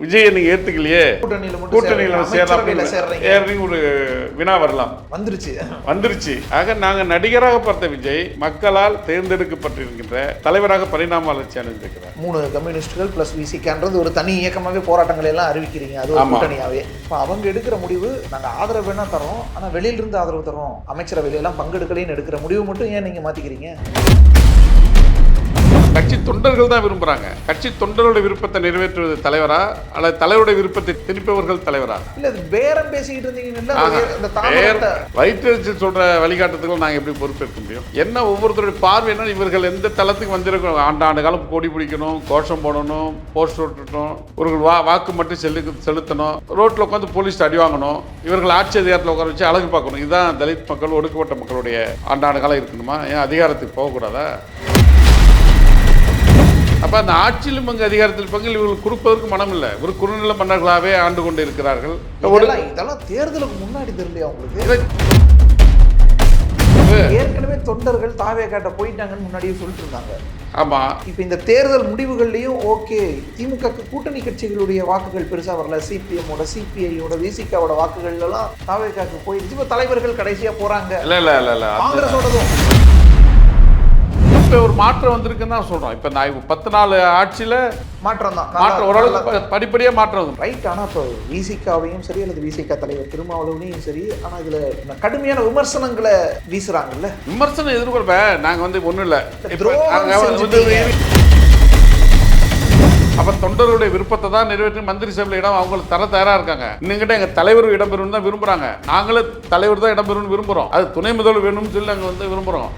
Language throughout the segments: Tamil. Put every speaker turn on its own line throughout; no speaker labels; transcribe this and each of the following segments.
விஜயை நீங்க ஏத்துக்கலையே, கூட்டணியில சேரலாம் ஒரு வினா வரலாம். வந்துருச்சு. ஆக நாங்க நடிகராக பார்த்த விஜய் மக்களால் தேர்ந்தெடுக்கப்பட்டிருக்கின்ற தலைவராக பரிணாம வளர்ச்சி அடைந்திருக்கிறார்.
3 கம்யூனிஸ்டுகள் பிளஸ் விசிகான்றது ஒரு தனி இயக்கமாகவே போராட்டங்கள் எல்லாம் அறிவிக்கிறீங்க. அது ஒரு கூட்டணியாவே. இப்போ அவங்க எடுக்கிற முடிவு நாங்க ஆதரவு வேணா தரோம், ஆனா வெளியிலிருந்து ஆதரவு தரோம், அமைச்சரவையில பங்கெடுக்கலைன்னு எடுக்கிற முடிவு மட்டும் ஏன் நீங்க மாத்திக்கிறீங்க?
கட்சி தொண்டர்கள் தான் விரும்புறாங்க. கட்சி தொண்டர்களுடைய விருப்பத்தை நிறைவேற்றுவது தலைவரா அல்லது தலைவருடைய விருப்பத்தை திணிப்பவர்கள் தலைவரா?
இல்ல பேரம் பேசிக்கிட்டு இருந்தீங்கன்னா
வயிற்று சொல்ற வழிகாட்டுதல்கள் நாங்கள் எப்படி பொறுப்பேற்க முடியும்? என்ன ஒவ்வொருத்தருடைய பார்வைன்னா இவர்கள் எந்த தளத்துக்கு வந்திருக்கணும், ஆண்டாண்டு காலம் கொடி பிடிக்கணும், கோஷம் போடணும், போஸ்டர் ஓட்டணும், இவர்கள் வாக்கு மட்டும் செலுத்தணும், ரோட்டில் உட்காந்து போலீஸ் அடி வாங்கணும், இவர்கள் ஆட்சி அதிகாரத்தில் உட்கார வச்சு அழகு பார்க்கணும். இதுதான் தலித் மக்கள், ஒடுக்கப்பட்ட மக்களுடைய ஆண்டாண்டு காலம் இருக்கணுமா? ஏன் அதிகாரத்துக்கு போகக்கூடாதா? அப்போ அந்த ஆட்சியிலும் அங்கே அதிகாரத்தில் பங்கில் இவர்கள் கொடுப்பதற்கு மனம் இல்லை. ஒரு குறுநில மன்னர்களாகவே ஆண்டு கொண்டு இருக்கிறார்கள்.
இதெல்லாம் தேர்தலுக்கு முன்னாடி தெரியலையா உங்களுக்கு? ஏற்கனவே தொண்டர்கள் தாவேகாட்ட போயிட்டாங்கன்னு முன்னாடியே சொல்லிட்டு இருந்தாங்க.
ஆமா,
இப்போ இந்த தேர்தல் முடிவுகள்லையும் ஓகே, திமுக கூட்டணி கட்சிகளுடைய வாக்குகள் பெருசா வரல, சிபிஎம்மோட, சிபிஐயோட, விசிகாவோட வாக்குகள் எல்லாம் தாவேகாக்கு போயிடுச்சு. இப்போ தலைவர்கள் கடைசியா போறாங்க.
இல்ல
காங்கிரஸோடதும்
ஒரு மாற்றம் வந்திருக்குன்னு தான் சொல்றோம். இப்ப நான் 10 நாள் ஆட்சியில
மாற்றம் தான்,
ஓரளவுக்கு படிப்படியா மாற்றம்
ரைட். ஆனா இப்போ விசிகாவையும் சரி அல்லது விசிகா தலைவர் திருமாவளவனையும் சரி, ஆனா இதுல கடுமையான விமர்சனங்களை வீசுறாங்கல்ல.
விமர்சனம் எதிர்கொள்ப நாங்க ஒண்ணும் இல்ல. அப்ப தொண்டருடைய விருப்பத்தை தான் நிறைவேற்றி மந்திரி சபையில் இடம் அவங்களுக்கு தர தயாரா இருக்காங்க. இன்னங்கிட்ட எங்க தலைவர் இடம்பெறும் தான் விரும்புறாங்க. நாங்களும் தலைவர் தான் இடம்பெறும் விரும்புறோம். அது துணை முதல்வர் வேணும்னு சொல்லி நாங்க விரும்புறோம்.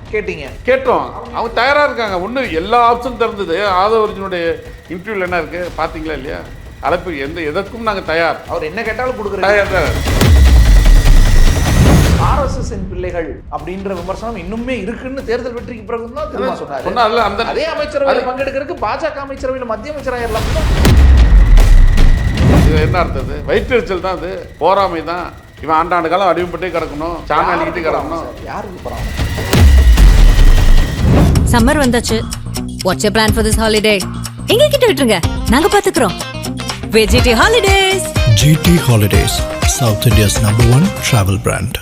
கேட்டோம், அவங்க தயாரா இருக்காங்க. ஒண்ணு எல்லா ஆப்ஷனும் திறந்தது. ஆதவர்ஜனுடைய இன்டர்வியூல என்ன இருக்கு பாத்தீங்களா இல்லையா? அழைப்பு எதற்கும் நாங்க தயார். அவர் என்ன கேட்டாலும் கொடுக்குறாங்க. RSS பிள்ளைகள் அப்படின்ற விமர்சனம் இன்னுமே இருக்குன்னு தேர்தல் வெற்றிக்கு பிறகு தான் திரும்ப சொன்னாரு. அதே அமைச்சரவையில் பங்கெடுக்கிறதுக்கு பாஜக அமைச்சரவையில் மத்திய அமைச்சராயிரலாம். இது என்ன அர்த்தம்? வயிற்றெரிச்சல் தான், அது போராமை தான். இவன் ஆண்டாண்டு காலம் அடிமைப்பட்டே கிடக்கணும், சாணாடிக்கிட்டே கிடக்கணும்.
யாருக்கு போறாங்க?
சம்மர் வந்தாச்சு. What's your plan for this holiday? எங்க கிட்ட விட்டுருங்க, நாங்க பாத்துக்கிறோம். GT Holidays.
GT Holidays, South India's #1 travel brand.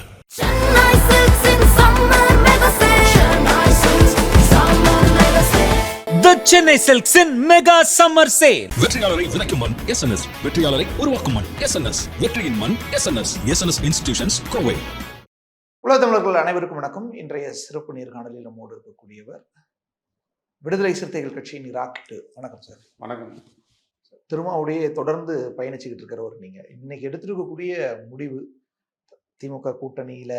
The Chennai Silks in Mega Summer Sale.
வெற்றியாளரை விதைக்கும் மண் SNS, வெற்றியாளரை உருவாக்கும் மண் SNS, வெற்றியின் மண் SNS இன்ஸ்டிடியூஷன்ஸ் கோவை.
உலக தமிழர்கள் அனைவருக்கும் வணக்கம். இன்றைய சிறப்பு நேர்காணலில் நம்மோடு இருக்கக்கூடியவர் விடுதலை சிறுத்தைகள் கட்சியின் ராக்கெட். வணக்கம் சார்.
வணக்கம்.
திருமாவுடைய தொடர்ந்து பயணிச்சுக்கிட்டு இருக்கிறவர் நீங்க. இன்னைக்கு எடுத்திருக்கக்கூடிய முடிவு, திமுக கூட்டணியில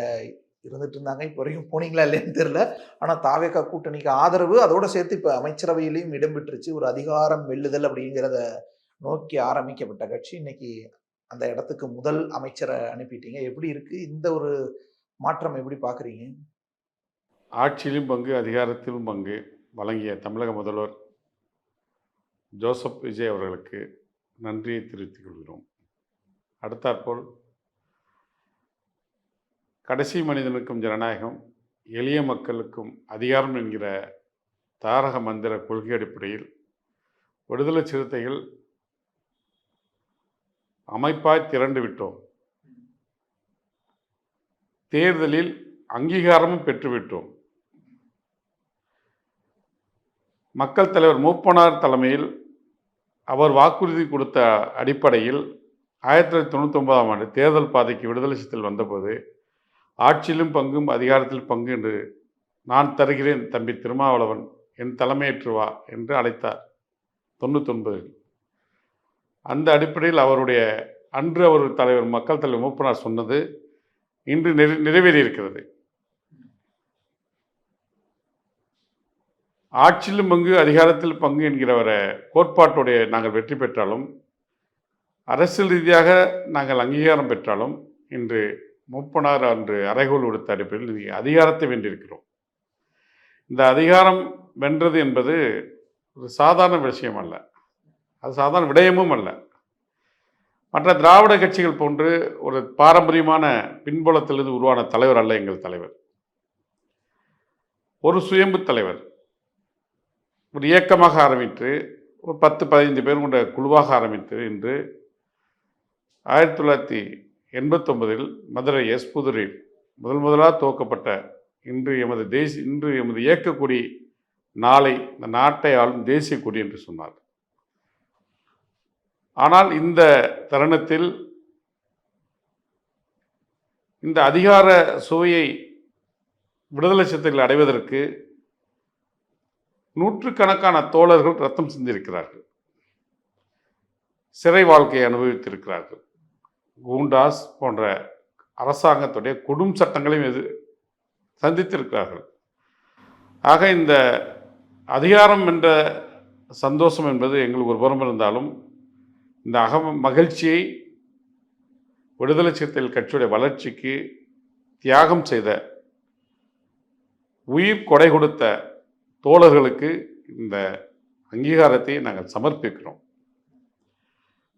இருந்துட்டு இருந்தாங்க, இப்போ வரைக்கும் போனீங்களா இல்லைன்னு தெரியல. ஆனால் தாவேகா கூட்டணிக்கு ஆதரவு, அதோட சேர்த்து இப்போ அமைச்சரவையிலையும் இடம்பெற்றுச்சு. ஒரு அதிகாரம் வெல்லுதல் அப்படிங்கிறத நோக்கி ஆரம்பிக்கப்பட்ட கட்சி இன்னைக்கு அந்த இடத்துக்கு முதல் அமைச்சரை அனுப்பிட்டீங்க. எப்படி இருக்கு இந்த ஒரு மாற்றம்? எப்படி பார்க்குறீங்க?
ஆட்சியிலும் பங்கு அதிகாரத்திலும் பங்கு வழங்கிய தமிழக முதல்வர் ஜோசப் விஜய் அவர்களுக்கு நன்றியை தெரிவித்துக் கொள்கிறோம். அடுத்தாற்போல் கடைசி மனிதனுக்கும் ஜனநாயகம், எளிய மக்களுக்கும் அதிகாரம் என்கிற தாரக மந்திர கொள்கை அடிப்படையில் விடுதலை சிறுத்தைகள் அமைப்பாய் திரண்டு விட்டோம். தேர்தலில் அங்கீகாரமும் பெற்றுவிட்டோம். மக்கள் தலைவர் மூப்பனார் தலைமையில் அவர் வாக்குறுதி கொடுத்த அடிப்படையில் 1999ஆம் ஆண்டு தேர்தல் பாதைக்கு விடுதலை சிறுத்தைகள் வந்தபோது ஆட்சியிலும் பங்கும் அதிகாரத்தில் பங்கு என்று நான் தருகிறேன் தம்பி திருமாவளவன், என் தலைமையேற்று வா என்று அழைத்தார் 99. அந்த அடிப்படையில் அவருடைய அன்று அவர் தலைவர் மக்கள் தலைவர் மூப்பனார் சொன்னது இன்று நிறைவேறியிருக்கிறது. ஆட்சியிலும் பங்கு அதிகாரத்தில் பங்கு என்கிறவர கோட்பாட்டுடைய நாங்கள் வெற்றி பெற்றாலும், அரசியல் ரீதியாக நாங்கள் அங்கீகாரம் பெற்றாலும், இன்று மூப்பனார் அன்று அறைகோல் விடுத்த அடிப்படையில் அதிகாரத்தை வென்றிருக்கிறோம். இந்த அதிகாரம் வென்றது என்பது ஒரு சாதாரண விஷயம் அல்ல, அது சாதாரண விடயமும் அல்ல. மற்ற திராவிட கட்சிகள் போன்று ஒரு பாரம்பரியமான பின்புலத்திலிருந்து உருவான தலைவர் அல்ல எங்கள் தலைவர். ஒரு சுயம்பு தலைவர், ஒரு இயக்கமாக ஆரம்பித்து ஒரு 10-15 பேர் கொண்ட குழுவாக ஆரம்பித்து இன்று 1989 மதுரை எஸ் புதூரில் முதலாக துவக்கப்பட்ட இன்று எமது இயக்கக்கொடி நாளை இந்த நாட்டை ஆளும் தேசிய கொடி என்று சொன்னார். ஆனால் இந்த தருணத்தில் இந்த அதிகார சுவையை விடுதலை சிறுத்தைகள் அடைவதற்கு நூற்றுக்கணக்கான தோழர்கள் ரத்தம் சிந்திருக்கிறார்கள், சிறை வாழ்க்கையை அனுபவித்திருக்கிறார்கள், கூண்டாஸ் போன்ற அரசாங்கத்துடைய கொடும் சட்டங்களையும் சந்தித்திருக்கிறார்கள். ஆக இந்த அதிகாரம் என்ற சந்தோஷம் என்பது எங்களுக்கு ஒரு புறம் இருந்தாலும் இந்த மகிழ்ச்சியை விடுதலை சிறுத்தைகள் கட்சியுடைய வளர்ச்சிக்கு தியாகம் செய்த உயிர் கொடை கொடுத்த தோழர்களுக்கு இந்த அங்கீகாரத்தை நாங்கள் சமர்ப்பிக்கிறோம்.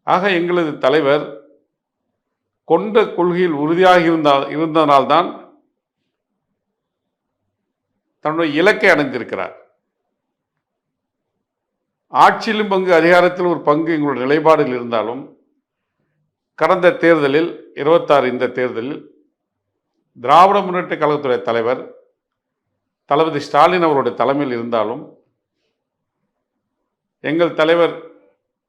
ஆக எங்களது தலைவர் கொண்ட கொள்கையில் உறுதியாக இருந்ததனால்தான் தன்னுடைய இலக்கை அடைந்திருக்கிறார். ஆட்சியிலும் பங்கு, அதிகாரத்தில் ஒரு பங்கு எங்களுடைய நிலைப்பாடில் இருந்தாலும் கடந்த தேர்தலில் 26 இந்த தேர்தலில் திராவிட முன்னேற்ற கழகத்துடைய தலைவர் தளபதி ஸ்டாலின் அவருடைய தலைமையில் இருந்தாலும் எங்கள் தலைவர்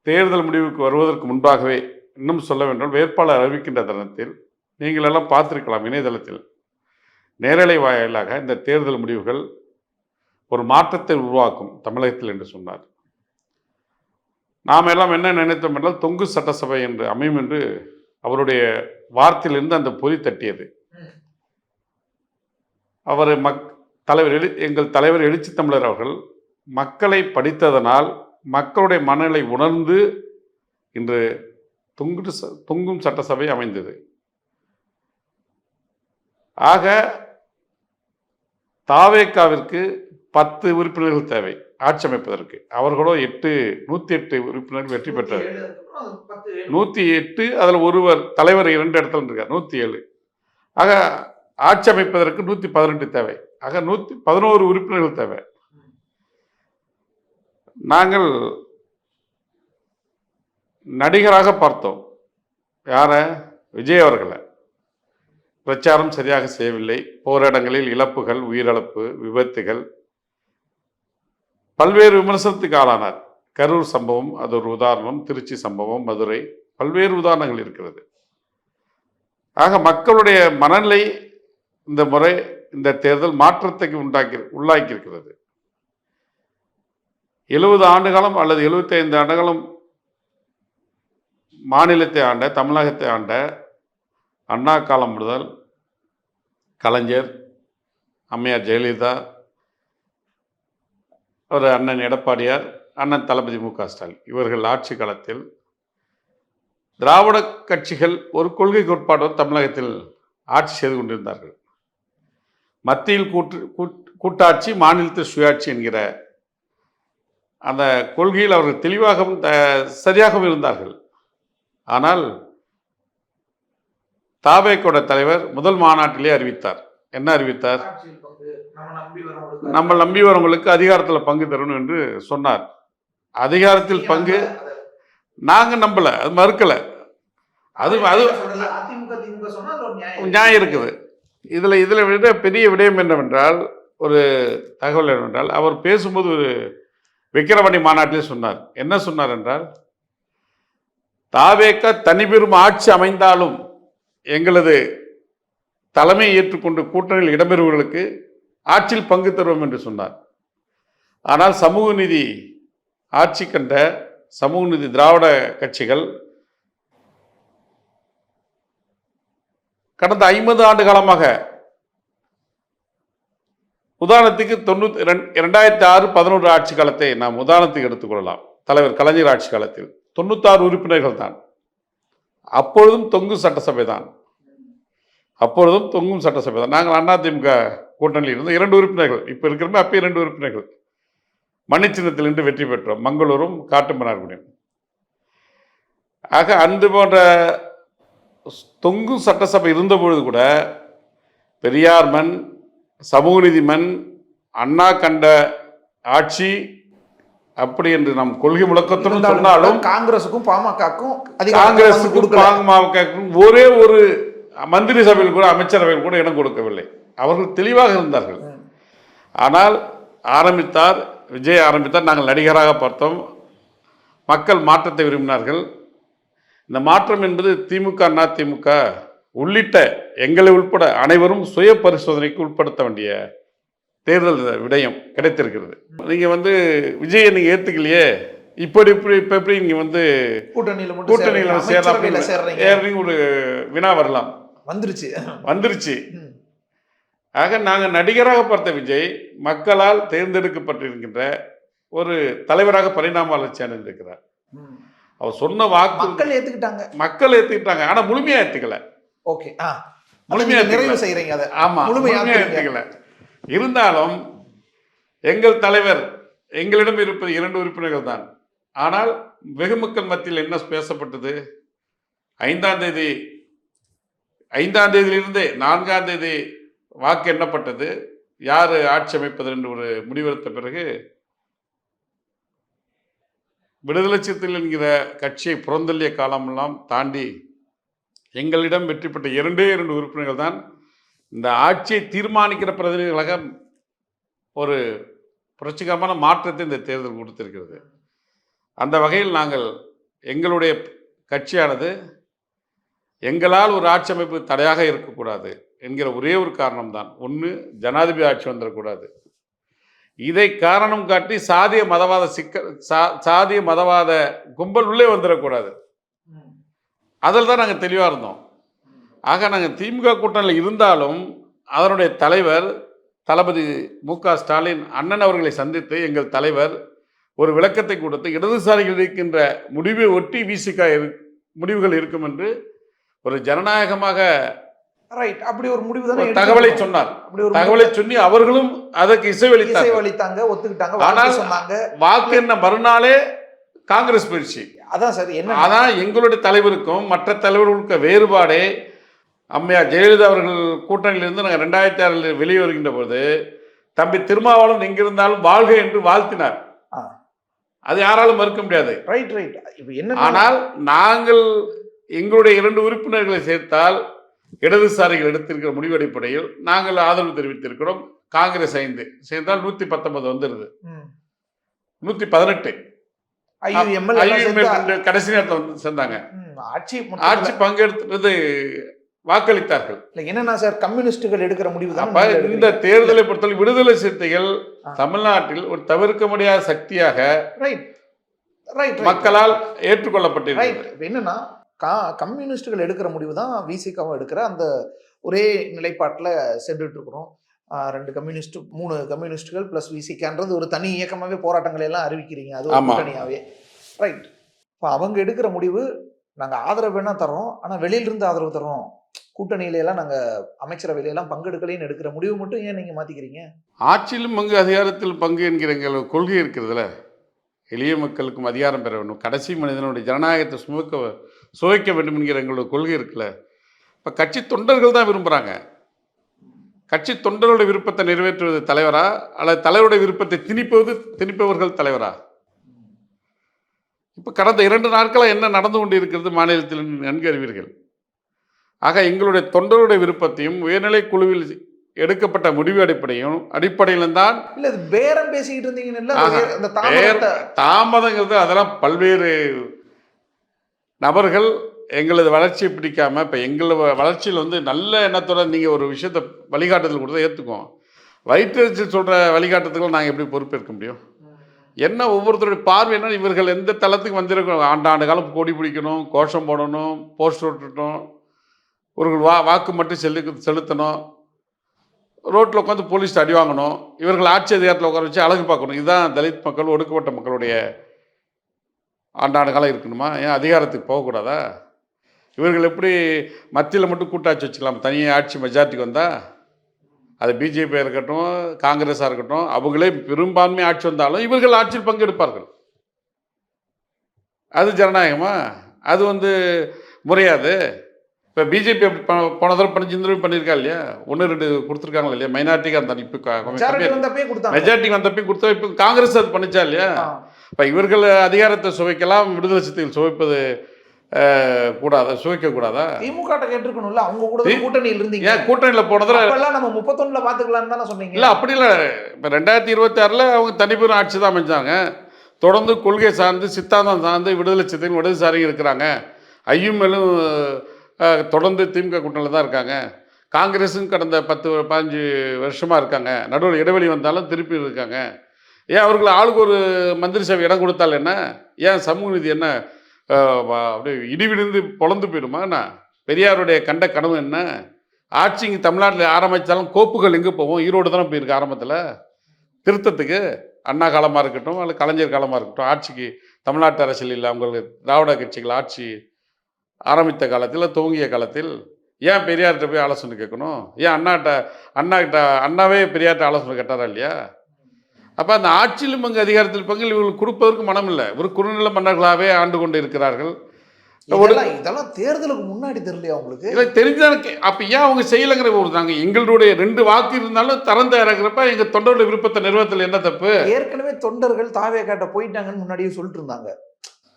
தேர்தல் முடிவுக்கு வருவதற்கு முன்பாகவே, இன்னும் சொல்ல வேண்டும், வேட்பாளர் அறிவிக்கின்ற தருணத்தில் நீங்கள் எல்லாம் பார்த்திருக்கலாம், இணையதளத்தில் நேரலை வாயிலாக இந்த தேர்தல் முடிவுகள் ஒரு மாற்றத்தை உருவாக்கும் தமிழகத்தில் என்று சொன்னார். நாம் எல்லாம் என்ன நினைத்தோம் என்றால் தொங்கு சட்டசபை என்று அமையும் என்று அவருடைய வார்த்தையிலிருந்து அந்த பொறி தட்டியது. அவர் எங்கள் தலைவர் எழுச்சி தமிழர் அவர்கள் மக்களை படித்ததனால் மக்களுடைய மனநிலை உணர்ந்து இன்று தொங்கும் சட்டசபை அமைந்தது. ஆக தாவேக்காவிற்கு 10 உறுப்பினர்கள் தேவை ஆட்சி அமைப்பதற்கு. அவர்களோ 108 உறுப்பினர்கள் வெற்றி பெற்றார். 108, அதில் ஒருவர் தலைவர் 2 இடத்துல இருக்கார், 107. ஆக ஆட்சி அமைப்பதற்கு 118 தேவை. ஆக 111 உறுப்பினர்கள் தேவை. நாங்கள் நடிகராக பார்த்தோம் யார, விஜய் அவர்களை. பிரச்சாரம் சரியாக செய்யவில்லை, போராட்டங்களில் இழப்புகள், உயிரிழப்பு, விபத்துகள், பல்வேறு விமர்சனத்துக்கு ஆளானார். கரூர் சம்பவம் அது ஒரு உதாரணம், திருச்சி சம்பவம், மதுரை, பல்வேறு உதாரணங்கள் இருக்கிறது. ஆக மக்களுடைய மனநிலை இந்த முறை இந்த தேர்தல் மாற்றத்துக்கு உள்ளாக்கி இருக்கிறது. 70 ஆண்டுகாலம் அல்லது 75 ஆண்டுகாலம் மாநிலத்தை ஆண்ட, தமிழகத்தை ஆண்ட அண்ணா காலம் முதல் கலைஞர், அம்மையார் ஜெயலலிதா, ஒரு அண்ணன் எடப்பாடியார், அண்ணன் தளபதி மு.க. ஸ்டாலின் இவர்கள் ஆட்சி காலத்தில் திராவிட கட்சிகள் ஒரு கொள்கை கோட்பாடு தமிழகத்தில் ஆட்சி செய்து கொண்டிருந்தார்கள். மத்தியில் கூட்டாட்சி, மாநிலத்தில் சுயாட்சி என்கிற அந்த கொள்கையில் அவர்கள் தெளிவாகவும் சரியாகவும் இருந்தார்கள். ஆனால் தாவேக்கோட தலைவர் முதல் மாநாட்டிலே அறிவித்தார். என்ன அறிவித்தார்? நம்ம நம்பி வரவங்களுக்கு அதிகாரத்தில் பங்கு தரணும் என்று சொன்னார். அதிகாரத்தில் பங்கு நாங்கள் நம்பல, அது மறுக்கல. அது நியாயம் இருக்குது. இதில் விட பெரிய விடயம் என்னவென்றால், ஒரு தகவல் என்னவென்றால், அவர் பேசும்போது ஒரு விக்கிரவாண்டி மாநாட்டிலே சொன்னார். என்ன சொன்னார் என்றால், தாவேக்க தனிபெரும் ஆட்சி அமைந்தாலும் எங்களது தலைமையை ஏற்றுக்கொண்டு கூட்டணியில் இடம்பெறுவர்களுக்கு ஆட்சியில் பங்கு தருவோம் என்று சொன்னார். ஆனால் சமூக நீதி ஆட்சி கண்ட சமூக நீதி திராவிட கட்சிகள் கடந்த 50 ஆண்டு காலமாக, உதாரணத்துக்கு 2006-11 ஆட்சி காலத்தை நாம் உதாரணத்துக்கு எடுத்துக்கொள்ளலாம். தலைவர் கலைஞர் ஆட்சி காலத்தில் 96 உறுப்பினர்கள் தான். அப்பொழுதும் தொங்கும் சட்டசபை தான். நாங்கள் அதிமுக கூட்டணியில் இருந்து 2 உறுப்பினர்கள், இப்போ இருக்கிறோமே அப்போ 2 உறுப்பினர்கள் மன்னிச்சின்னத்தில் நின்று வெற்றி பெற்றோம், மங்களூரும் காட்டுமன்னார்குடியும். ஆக அந்த போன்ற தொங்கும் சட்டசபை இருந்தபொழுது கூட பெரியார் மண், சமூக நீதி மண், அண்ணா கண்ட ஆட்சி, அப்படி என்று நம் கொள்கை முழக்கத்துடன்
இருந்தாலும்
சொன்னாலும்
காங்கிரஸுக்கும் பாமகக்கும்
காங்கிரசுக்கும் பாமகவுக்கும் ஒரே ஒரு மந்திரி சபையில் கூட அமைச்சரவையில் கூட இடம் கொடுக்கவில்லை. அவர்கள் தெளிவாக இருந்தார்கள். ஆனால் விஜய் ஆரம்பித்தார். நாங்கள் நடிகராக பார்த்தோம். மக்கள் மாற்றத்தை விரும்பினார்கள். இந்த மாற்றம் என்பது திமுக அதிமுக உள்ளிட்ட எங்களை உட்பட அனைவரும் சுய பரிசோதனைக்கு உட்படுத்த வேண்டிய தேர்தல் விடயம் கிடைத்திருக்கிறது. நீங்கள் விஜயை நீங்கள் ஏற்றுக்கலையே, இப்போ எப்படி நீங்கள் கூட்டணியில் சேரலாம் ஒரு வினா வரலாம். வந்துருச்சு. ஆக நாங்கள் நடிகராக பார்த்த விஜய் மக்களால் தேர்ந்தெடுக்கப்பட்டிருக்கின்ற ஒரு தலைவராக பரிணாம வளர்ச்சி அடைந்திருக்கிறார். அவர் சொன்ன வாக்கு மக்கள் ஏத்துக்கிட்டாங்க. ஆனா முழுமையா ஏத்துக்கல. ஏத்துக்கல. இருந்தாலும் எங்கள் தலைவர், எங்களிடம் இருப்பது 2 உறுப்பினர்கள் தான். ஆனால் வெகுமக்கள் மத்தியில் என்ன பேசப்பட்டது? 5ஆம் தேதியிலிருந்தே 4ஆம் தேதி வாக்கு எண்ணப்பட்டது. யார் ஆட்சி அமைப்பது என்று ஒரு முடிவெடுத்த பிறகு விடுதலை சிறுத்தைகள் என்கிற கட்சியை புறந்தள்ளிய காலமெல்லாம் தாண்டி எங்களிடம் வெற்றி பெற்ற 2 உறுப்பினர்கள் தான் இந்த ஆட்சியை தீர்மானிக்கிற பிரதிநிதிகளாக ஒரு புரட்சிகரமான மாற்றத்தை இந்த தேர்தல் கொடுத்திருக்கிறது. அந்த வகையில் நாங்கள் எங்களுடைய கட்சியானது எங்களால் ஒரு ஆட்சி அமைப்பு தடையாக இருக்கக்கூடாது என்கிற ஒரே ஒரு காரணம்தான். ஒன்று, ஜனாதிபதி ஆட்சி வந்துடக்கூடாது. இதை காரணம் காட்டி சாதிய மதவாத கும்பல் உள்ளே வந்துடக்கூடாது. அதில் தான் நாங்கள் தெளிவாக இருந்தோம். ஆக நாங்கள் திமுக கூட்டணியில் இருந்தாலும் அதனுடைய தலைவர் தளபதி மு.க. ஸ்டாலின் அண்ணன் அவர்களை சந்தித்து எங்கள் தலைவர் ஒரு விளக்கத்தை கொடுத்து இடதுசாரிகள் இருக்கின்ற முடிவை ஒட்டி விசிக முடிவுகள் இருக்கும் என்று ஒரு ஜனநாயகமாக
அப்படி ஒரு முடிவு
தகவலை சொன்னார். தகவலை சொல்லி அவர்களும் அதற்கு
இசைவளித்தாங்க, ஒத்துக்கிட்டாங்க.
ஆனால் வாக்கு என்ன மறுநாளே காங்கிரஸ் போயிடுச்சு. அதான் எங்களுடைய தலைவருக்கும் மற்ற தலைவர்களுக்கு வேறுபாடே. அம்மையார் ஜெயலலிதா அவர்கள் கூட்டணியிலிருந்து நாங்கள் 2006 வெளியே வருகின்ற போது தம்பி திருமாவளவன் எங்கிருந்தாலும் வாழ்க என்று வாழ்த்தினார். அது யாராலும் மறுக்க முடியாது. ஆனால் நாங்கள் எங்களுடைய 2 உறுப்பினர்களை சேர்த்தால் இடதுசாரிகள் எடுத்திருக்கிற முடிவு அடிப்படையில் நாங்கள் ஆதரவு தெரிவித்திருக்கிறோம். காங்கிரஸ் 5 சேர்ந்தால் 119 வந்துருது. 118 கடைசி நேரத்தில் சேர்ந்தாங்க. ஆட்சி பங்கெடுத்தது வாக்களித்தார்கள்.
என்னன்னா சார், கம்யூனிஸ்டுகள் எடுக்கிற முடிவு தான்.
இந்த தேர்தலை பொறுத்தவரை விடுதலை சிறுத்தைகள் தமிழ்நாட்டில் ஒரு தவிர்க்க முடியாத சக்தியாக மக்களால் ஏற்றுக்கொள்ளப்பட்டிருக்கிறது.
என்னன்னா கம்யூனிஸ்டுகள் எடுக்கிற முடிவு தான் விசிகாவும் எடுக்கிற அந்த ஒரே நிலைப்பாட்டில் சென்றுட்டு இருக்கிறோம். 2 கம்யூனிஸ்ட் 3 கம்யூனிஸ்டுகள் பிளஸ் விசிகான்றது ஒரு தனி இயக்கமாகவே போராட்டங்களை எல்லாம் அறிவிக்கிறீங்க. அது ஒரு கூட்டணியாவே இப்போ அவங்க எடுக்கிற முடிவு நாங்கள் ஆதரவு வேணா தரோம், ஆனால் வெளியிலிருந்து ஆதரவு தரோம், கூட்டணியில எல்லாம் நாங்கள் அமைச்சரவையிலாம் பங்கெடுக்கலைன்னு எடுக்கிற முடிவு மட்டும் ஏன் நீங்கள் மாற்றிக்கிறீங்க?
ஆட்சியிலும் பங்கு அதிகாரத்தில் பங்கு என்கிற எங்கள் கொள்கை இருக்கிறதுல எளிய மக்களுக்கும் அதிகாரம் பெற வேண்டும், கடைசி மனிதனுடைய ஜனநாயகத்தை சுவைக்க வேண்டும் என்கிற எங்களோட கொள்கை இருக்குல்ல. இப்போ கட்சி தொண்டர்கள் தான் விரும்புகிறாங்க. கட்சி தொண்டர்களுடைய விருப்பத்தை நிறைவேற்றுவது தலைவரா அல்லது தலைவருடைய விருப்பத்தை திணிப்பவர்கள் தலைவரா? இப்போ கடந்த 2 நாட்களாக என்ன நடந்து கொண்டு இருக்கிறது மாநிலத்தில் நன்கு அறிவீர்கள். ஆக எங்களுடைய தொண்டருடைய விருப்பத்தையும் உயர்நிலை குழுவில் எடுக்கப்பட்ட முடிவு அடிப்படையிலும் தான்
பேரம் பேசிக்கிட்டு இருந்தீங்கன்னா
தாமதங்கிறது அதெல்லாம் பல்வேறு நபர்கள் எங்களது வளர்ச்சியை பிடிக்காம இப்போ எங்களது வளர்ச்சியில் நல்ல எண்ணத்தோட நீங்கள் ஒரு விஷயத்தை வழிகாட்டுதல் கொடுத்தா ஏற்றுக்குவோம். வயிற்றறிச்சல் சொல்கிற வழிகாட்டுறதுக்கு நாங்கள் எப்படி பொறுப்பேற்க முடியும்? என்ன ஒவ்வொருத்தருடைய பார்வை என்ன, இவர்கள் எந்த தளத்துக்கு வந்திருக்கணும், ஆண்டாண்டு காலம் கொடி பிடிக்கணும், கோஷம் போடணும், போஸ்டர் ஒட்டணும், ஒரு வாக்கு மட்டும் செலுத்தணும், ரோட்டில் உட்காந்து போலீஸ் அடி வாங்கணும், இவர்கள் ஆட்சி அதிகாரத்தில் உட்கார வச்சு அழகு பார்க்கணும். இதுதான் தலித் மக்கள், ஒடுக்கப்பட்ட மக்களுடைய ஆண்டாண்டு காலம் இருக்கணுமா? ஏன் அதிகாரத்துக்கு போகக்கூடாதா? இவர்கள் எப்படி மத்தியில் மட்டும் கூட்டாட்சி வச்சுக்கலாம், தனியாக ஆட்சி மெஜாரிட்டிக்கு வந்தால் அது பிஜேபியாக இருக்கட்டும் காங்கிரஸாக இருக்கட்டும் அவங்களே பெரும்பான்மை ஆட்சி வந்தாலும் இவர்கள் ஆட்சியில் பங்கெடுப்பார்கள். அது ஜனநாயகமா? அது முறையாது. இப்போ பிஜேபி அப்படி போன தடவை பண்ணி இந்த தடவை பண்ணியிருக்கா இல்லையா? 1-2 கொடுத்துருக்காங்களா இல்லையா? மைனாரிட்டிக்கு அந்த இப்போ மெஜாரிட்டிக்கு வந்தப்பையும் கொடுத்தா இப்போ காங்கிரஸ் அது பண்ணிச்சா இல்லையா? இப்போ இவர்கள் அதிகாரத்தை சுவைக்கலாம், விடுதலை சிறுத்தைகள் சுவைப்பது கூடாதா, சுவைக்கக்கூடாதா?
திமுக கேட்டிருக்கணும்ல, அவங்க கூட தான் கூட்டணியில் இருந்தீங்க.
ஏன் கூட்டணியில் போனதில்
அப்பெல்லாம் நம்ம 31ல பார்த்துக்கலாம்னு தானே சொன்னீங்க.
இல்லை, அப்படி இல்லை. இப்போ 2026 அவங்க தனிப்பெரும் ஆட்சி தான் அமைச்சாங்க. தொடர்ந்து கொள்கை சார்ந்து சித்தாந்தம் சார்ந்து விடுதலை சிறுத்தைகள் இடதுசாரிகள் இருக்கிறாங்க. ஐயுமேலும் தொடர்ந்து திமுக கூட்டணியில் தான் இருக்காங்க. காங்கிரஸும் கடந்த 10-15 வருஷமாக இருக்காங்க. நடுவில் இடைவெளி வந்தாலும் திருப்பி இருக்காங்க. ஏன் அவர்கள் ஆளுக்கு ஒரு மந்திரி சபை இடம் கொடுத்தால் என்ன? ஏன் சமூக நீதி என்ன அப்படியே இடிவிழுந்து பொழந்து போயிடுமா என்ன? பெரியாருடைய கண்ட கனவு என்ன? ஆட்சி இங்கே தமிழ்நாட்டில் ஆரம்பித்தாலும் கோப்புகள் எங்கே போவோம்? ஈரோடு தானே போயிருக்கு ஆரம்பத்தில் திருத்தத்துக்கு. அண்ணா காலமாக இருக்கட்டும் அல்லது கலைஞர் காலமாக இருக்கட்டும், ஆட்சிக்கு தமிழ்நாட்டு அரசியலில் அவங்களுக்கு திராவிட கட்சிகள் ஆட்சி ஆரம்பித்த காலத்தில், துவங்கிய காலத்தில் ஏன் பெரியார்கிட்ட போய் ஆலோசனை கேட்கணும்? ஏன் அண்ணாவே பெரியார்கிட்ட ஆலோசனை கேட்டாரா இல்லையா? அப்போ அந்த ஆட்சியிலும் அங்கே அதிகாரத்தில் பங்கில் இவங்களுக்கு கொடுப்பதற்கு மனம் இல்லை. ஒரு குறுநில மன்னர்களாகவே ஆண்டு கொண்டு இருக்கிறார்கள்.
இதெல்லாம் தேர்தலுக்கு முன்னாடி தெரியலையா உங்களுக்கு?
இல்லை, தெரிஞ்சாலும் அப்போ ஏன் அவங்க செய்யலைங்கிற ஒரு தாங்க. எங்களுடைய 2 வாக்கு இருந்தாலும் திறந்த இறங்குறப்ப எங்கள் தொண்டருடைய விருப்பத்தை நிறுவனத்தில் என்ன தப்பு?
ஏற்கனவே தொண்டர்கள் தாவேக்காட்ட போயிட்டாங்கன்னு முன்னாடியே சொல்லிட்டு இருந்தாங்க.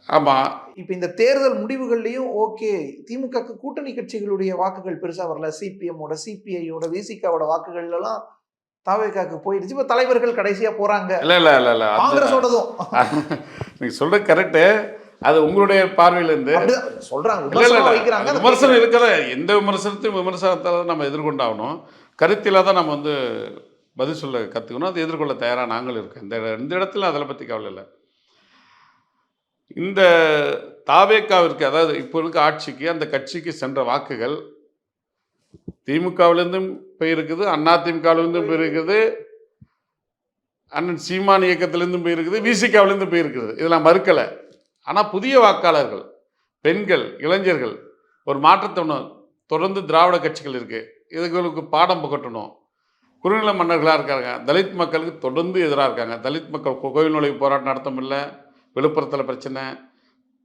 ஆமாம்.
இப்போ இந்த தேர்தல் முடிவுகள்லையும் ஓகே, திமுக கூட்டணி கட்சிகளுடைய வாக்குகள் பெருசாக வரல, சிபிஎம்மோட, சிபிஐயோட, விசிகாவோட வாக்குகள் எல்லாம் தாவேக்காக்கு போயிடுச்சு. இப்போ தலைவர்கள் கடைசியா போறாங்க.
இல்லை,
காங்கிரஸோடதும்
நீங்க சொல்ற கரெக்டு. அது உங்களுடைய பார்வையிலிருந்து
சொல்றாங்க,
விமர்சனம் இருக்கிற எந்த விமர்சனத்தையும் விமர்சனத்தால் நம்ம எதிர்கொண்டாகணும். கருத்தில தான் நம்ம வந்து பதில் சொல்ல கற்றுக்கணும். அது எதிர்கொள்ள தயாராக நாங்கள் இருக்கோம். இந்த இடத்துல அதில் பற்றி கவலை இல்லை. இந்த தாவேக்காவிற்கு, அதாவது இப்போ இருக்க ஆட்சிக்கு, அந்த கட்சிக்கு சென்ற வாக்குகள் திமுகவிலிருந்தும் போயிருக்குது, அதிமுகவிலிருந்தும் போயிருக்குது, அண்ணன் சீமான் இயக்கத்திலேருந்தும் போயிருக்குது, விசிகாவிலேருந்து போயிருக்குது. இதெல்லாம் மறுக்கலை. ஆனால் புதிய வாக்காளர்கள், பெண்கள், இளைஞர்கள் ஒரு மாற்றத்தை தொடர்ந்து திராவிட கட்சிகள் இருக்குது. இதுகளுக்கு பாடம் புகட்டணும். குறுநில மன்னர்களாக இருக்காங்க. தலித் மக்களுக்கு தொடர்ந்து எதிராக இருக்காங்க. தலித் மக்கள் கோவில் நுழைவு போராட்டம் நடத்த முடியல. விழுப்புரத்தில் பிரச்சனை,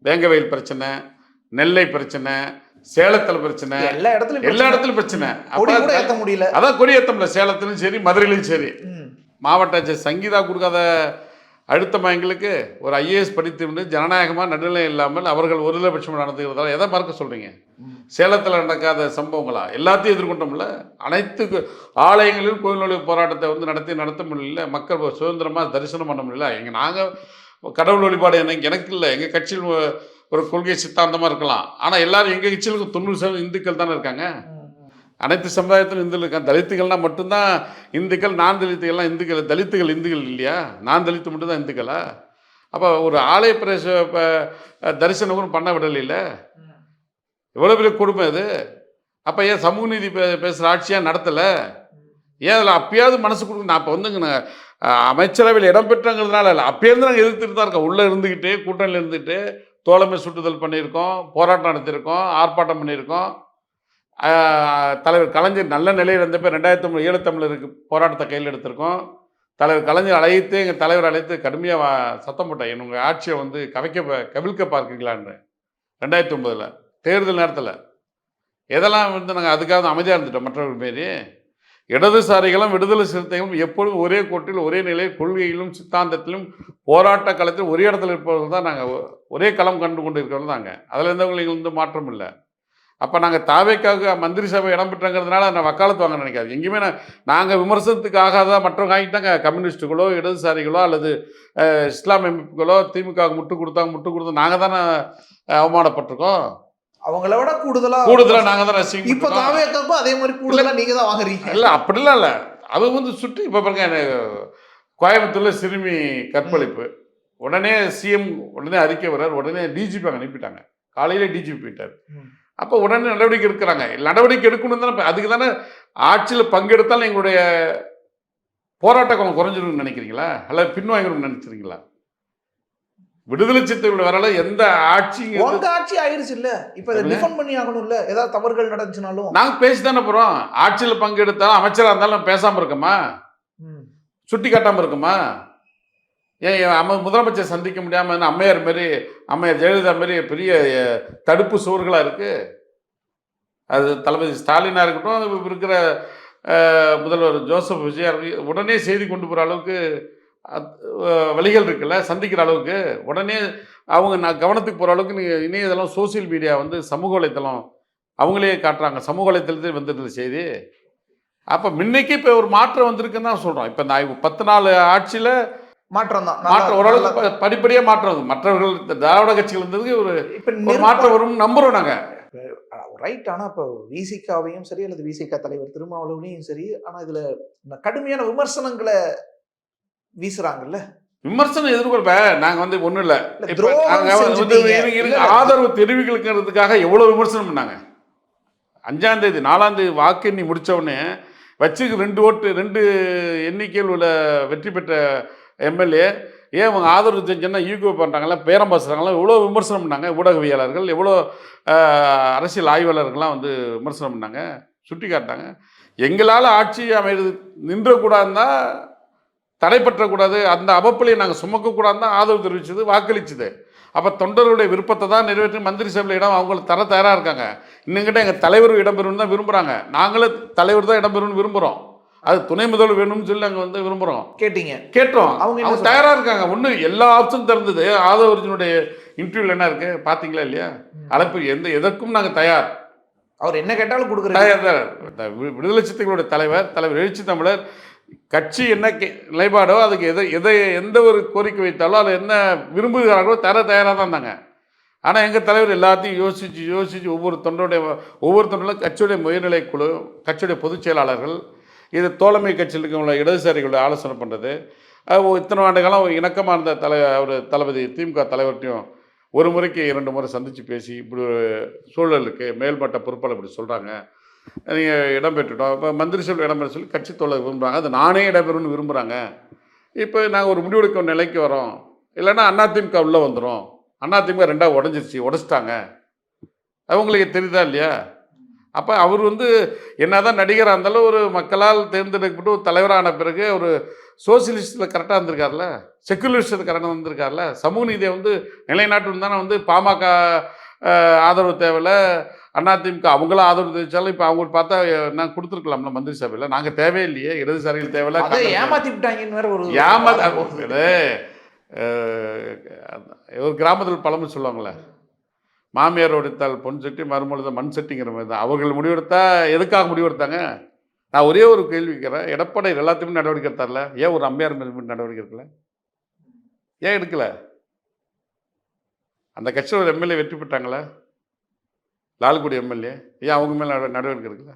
வேங்கவயல் பிரச்சனை, நெல்லை பிரச்சனை, சேலத்தில் பிரச்சனை, எல்லா இடத்துலையும் பிரச்சனை.
முடியல.
அதான் கொடியேற்ற முடியல. சேலத்திலும் சரி, மதுரையிலும் சரி. மாவட்ட சங்கீதா கொடுக்காத அழுத்தமாக எங்களுக்கு ஒரு ஐஏஎஸ் படித்து ஜனநாயகமாக நடுநிலை இல்லாமல் அவர்கள் ஒருதலைபட்சம் நடந்துக்கிறதால எதை மறக்க சொல்கிறீங்க? சேலத்தில் நடக்காத சம்பவங்களா? எல்லாத்தையும் எதிர்கொண்டோம்ல. அனைத்து ஆலயங்களிலும் கோயில் நுழைவு போராட்டத்தை நடத்த முடியல. மக்கள் சுதந்திரமாக தரிசனம் பண்ண முடியல. நாங்கள் கடவுள் வழிபாடு எனக்கு இல்லை. எங்கள் கட்சியில் ஒரு கொள்கை சித்தாந்தமாக இருக்கலாம். ஆனால் எல்லாரும் எங்கள் கட்சியில் 90% இந்துக்கள் தானே இருக்காங்க. அனைத்து சமுதாயத்திலும் இந்துக்கள் இருக்காங்க. தலித்துகள்னால் மட்டும்தான் இந்துக்கள், நான் தலித்துகள்லாம் இந்துக்கள். தலித்துகள் இந்துக்கள் இல்லையா? நான் தலித்து மட்டும்தான் இந்துக்களா? அப்போ ஒரு ஆலய தரிசனம் கூட பண்ண விடல. எவ்வளோ பெரிய கொடுமை அது. அப்போ ஏன் சமூக நீதி பேசுகிற ஆட்சியாக நடத்தலை? ஏன் அதில் அப்பயாவது மனசு கொடுக்க? நான் இப்போ வந்துங்க அமைச்சரவையில் இடம்பெற்றங்கிறதுனால இல்லை, அப்போருந்து நாங்கள் எதிர்த்துட்டு தான் இருக்கோம். உள்ளே இருந்துக்கிட்டு, கூட்டணியில் இருந்துக்கிட்டு தோழமை சுட்டுதல் பண்ணியிருக்கோம், போராட்டம் நடத்தியிருக்கோம், ஆர்ப்பாட்டம் பண்ணியிருக்கோம். தலைவர் கலைஞர் நல்ல நிலையில் இருந்தப்போ 2009 ஈழத்தமிழருக்கு போராட்டத்தை கையில் எடுத்திருக்கோம். தலைவர் கலைஞர் அழைத்து, எங்கள் தலைவர் அழைத்து கடுமையாக சத்தம் போட்டேன், உங்கள் ஆட்சியை கவிழ்க்க பார்க்குங்களான்னு. 2009 தேர்தல் நேரத்தில் எதெல்லாம் நாங்கள் அதுக்காக அமைதியாக இருந்துட்டோம். மற்றவர்கள் மாரி இடதுசாரிகளும் விடுதலை சிறுத்தைகளும் எப்பொழுதும் ஒரே கோட்டில், ஒரே நிலையில், கொள்கையிலும் சித்தாந்தத்திலும் போராட்ட களத்தில் ஒரே இடத்துல இருப்பவர்கள் தான் நாங்கள். ஒரே களம் கண்டு கொண்டு இருக்கிறவங்க தாங்க. அதில் இருந்தவங்களுக்கு மாற்றம் இல்லை. அப்போ நாங்கள் தாவேக்காக மந்திரி சபை இடம் பெற்றங்கிறதுனால நான் வக்காலத்து வாங்க நினைக்காது. எங்கேயுமே நாங்கள் விமர்சனத்துக்கு ஆகாதான் மற்றவங்க ஆகிட்டாங்க. கம்யூனிஸ்ட்டுகளோ, இடதுசாரிகளோ அல்லது இஸ்லாமிய அமைப்புகளோ திமுக முட்டு கொடுத்தோம். நாங்கள் தானே அவமானப்பட்டிருக்கோம்.
அவங்கள விட கூடுதலா
நாங்கள் தான் ரசிங்க.
இப்போ தாவேக்காக்கும் அதே மாதிரி கூடுதலா நீங்க தான் வாங்குறீங்க.
இல்லை, அப்படிலாம் இல்லை. அது சுற்றி இப்போ பாருங்க, கோயம்புத்தூரில் சிறுமி கற்பழிப்பு, உடனே சிஎம் உடனே அறிக்கை வர்றார், உடனே டிஜிபி அங்கே அனுப்பிட்டாங்க. காலையிலே டிஜிபி போயிட்டார். அப்போ உடனே நடவடிக்கை எடுக்கிறாங்க. நடவடிக்கை எடுக்கணும் தானே. அதுக்கு தானே ஆட்சியில் பங்கெடுத்தாலும் எங்களுடைய போராட்டம் குறைஞ்சிருக்குன்னு நினைக்கிறீங்களா? அல்லது பின்வாங்கிருன்னு நினைச்சிருக்கீங்களா? விடுதலை சிறுத்தைகளோட வரல எந்த ஆட்சி
ஆட்சி ஆயிடுச்சு இல்ல. இப்போ இதை டிஃபெண்ட் பண்ணி ஆகணும் இல்ல. ஏதாவது தவறுகள் நடந்துச்சுனாலும்
நாங்கள் பேசி தானே போகிறோம். ஆட்சியில் பங்கெடுத்தாலும் அமைச்சராக இருந்தாலும் பேசாமல் இருக்கோமா? சுட்டி காட்டாமல் இருக்குமா? ஏன் முதலமைச்சர் சந்திக்க முடியாமல் அம்மையார் ஜெயலலிதா மாரி பெரிய தடுப்பு சுவர்களாக இருக்குது. அது தளபதி ஸ்டாலினாக இருக்கட்டும், இருக்கிற முதல்வர் ஜோசப் விஜயா உடனே செய்தி கொண்டு போகிற அளவுக்கு வழிகள் இருக்குல்ல, சந்திக்கிற அளவுக்கு உடனே அவங்க நான் கவனத்துக்கு போகிற அளவுக்கு நீங்கள் இணையதளம் சோசியல் மீடியா வந்து சமூக வலைத்தளம் அவங்களே காட்டுறாங்க. சமூக வலைத்தளத்தில் வந்துருந்த செய்தி. அப்போ முன்னைக்கு இப்போ ஒரு மாற்றம் வந்திருக்குன்னு தான் சொல்கிறோம். இப்போ நான் 10 நாள் ஆட்சியில்
மாற்றம் தான்
மாற்றம் ஓரளவுக்கு படிப்படியாக மாற்றம் வருது. மற்றவர்கள் திராவிட கட்சிகள் இருந்ததுக்கு ஒரு மாற்றம் வரும் நம்புகிறோம் நாங்கள்.
ரைட். ஆனால் இப்போ விசிகாவையும் சரி அல்லது விசிகா தலைவர் திருமாவளவனையும் சரி, ஆனால் இதில் கடுமையான விமர்சனங்களை வீசுறாங்கல்ல.
விமர்சனம் எதிர்கொள்ப நாங்கள் வந்து ஒன்றும் இல்லை. இப்போ
துரோகம்
நாங்கள் வந்து
செஞ்சுட்டீங்க.
ஆதரவு தெரிவிக்கிறதுக்காக எவ்வளோ விமர்சனம் பண்ணாங்க. 5ஆம் தேதி 4ஆம் தேதி வாக்கு எண்ணி முடித்த உடனே வச்சுக்கு 2 எண்ணிக்கையில் உள்ள வெற்றி பெற்ற எம்எல்ஏ ஏன் அவங்க ஆதரவு செஞ்சோன்னா ஈகோ பண்ணுறாங்களா, பேரம் பேசுகிறாங்களா, எவ்வளோ விமர்சனம் பண்ணாங்க. ஊடகவியலாளர்கள் எவ்வளோ அரசியல் ஆய்வாளர்கள்லாம் வந்து விமர்சனம் பண்ணாங்க, சுட்டி காட்டினாங்க. எங்களால் ஆட்சி அமைது நின்றக்கூடாதுன்னா, தடைப்பற்றக்கூடாது, அந்த அவப்பிலையை நாங்கள் சுமக்கக்கூடாதுன்னு தான் ஆதரவு தெரிவித்தது, வாக்களிச்சுது. அப்போ தொண்டர்களுடைய விருப்பத்தை தான் நிறைவேற்றி மந்திரி சபையில் இடம் அவங்களுக்கு தர தயாராக இருக்காங்க. இன்னுங்கிட்ட எங்கள் தலைவர் இடம்பெறும்னு தான் விரும்புகிறாங்க. நாங்களும் தலைவர் தான் இடம்பெறும்னு விரும்புகிறோம். அது துணை முதல்வர் வேணும்னு சொல்லி நாங்கள் வந்து விரும்புகிறோம். கேட்டோம். அவங்க தயாராக இருக்காங்க. ஒன்று எல்லா ஆப்ஷனும் திறந்தது. ஆதவர்ஜனுடைய இன்டர்வியூவில் என்ன இருக்குது பார்த்தீங்களா இல்லையா? அழைப்பு எதற்கும் நாங்கள் தயார்.
அவர் என்ன கேட்டாலும் கொடுக்குற
தயார். விடுதலை சிறுத்தைகளுடைய தலைவர் எழுச்சி தமிழர் கட்சி என்ன நிலைப்பாடோ அதுக்கு எந்த ஒரு கோரிக்கை வைத்தாலும் அதை என்ன விரும்புகிறார்களோ தர தயாராக தான் இருந்தாங்க. ஆனால் எங்கள் தலைவர் எல்லாத்தையும் யோசித்து ஒவ்வொரு தொண்டரும் கட்சியுடைய உயர்நிலை குழு, கட்சியுடைய பொதுச் செயலாளர்கள், இது தோழமை கட்சியில் இருக்கவங்கள இடதுசாரிகளோட ஆலோசனை பண்ணுறது. இத்தனை ஆண்டு காலம் இணக்கமாக இருந்த ஒரு தளபதி திமுக தலைவர்கிட்டையும் ஒரு முறைக்கு 2 முறை சந்தித்து பேசி இப்படி ஒரு சூழலுக்கு மேல்மட்ட பொறுப்பாளர் இப்படி சொல்கிறாங்க, நீங்கள் இடம்பெற்றுட்டோம், இப்போ மந்திரி சபை இடம்பெற சொல்லி கட்சி தோழர் விரும்புகிறாங்க, அது நானே இடம்பெறும்னு விரும்புகிறாங்க. இப்போ நாங்கள் ஒரு முடிவெடுக்க நிலைக்கு வரோம், இல்லைன்னா அதிமுக உள்ளே வந்துடும். அதிமுக 2ஆக உடச்சிட்டாங்க. அவங்களுக்கு தெரியுதா இல்லையா? அப்போ அவர் வந்து என்னதான் நடிகராக இருந்தாலும் ஒரு மக்களால் தேர்ந்தெடுக்கப்பட்டு ஒரு தலைவரான பிறகு ஒரு சோசியலிஸ்டில் கரெக்டாக இருந்திருக்காருல்ல, செக்குலரிஸ்டில் கரெக்டாக இருந்திருக்காருல்ல, சமூக நீதியை வந்து நிலைநாட்டு தானே வந்து பாமக ஆதரவு தேவையில்ல, அதிமுக அவங்களும் ஆதரவு தெரிவித்தாலும் இப்போ அவங்க பார்த்தா நான் கொடுத்துருக்கலாம்ல மந்திரி சபையில். நாங்கள் தேவையில்லையே, இடதுசாரிகள் தேவையில்ல,
ஏமாத்தி விட்டாங்கன்னு வேற
ஒரு கிராமத்தில் பழமொழி சொல்லுவாங்களே, மாமியார் உடைத்தால் பொன் சட்டி மறுமொழிதான் மண் சட்டிங்கிற மாதிரி தான். அவர்கள் முடிவெடுத்தா எதுக்காக முடிவெடுத்தாங்க? நான் ஒரே ஒரு கேள்வி கேட்குறேன். எடப்பாடி எல்லாத்தையுமே நடவடிக்கை எடுத்தார்ல, ஏன் ஒரு அம்மையார் மேல் நடவடிக்கை எடுக்கல? ஏன் எடுக்கல? அந்த கட்சியில் ஒரு எம்எல்ஏ வெற்றி பெற்றாங்களே, லால்குடி எம்எல்ஏ, ஏன் அவங்க மேலே நடவடிக்கை எடுக்கல?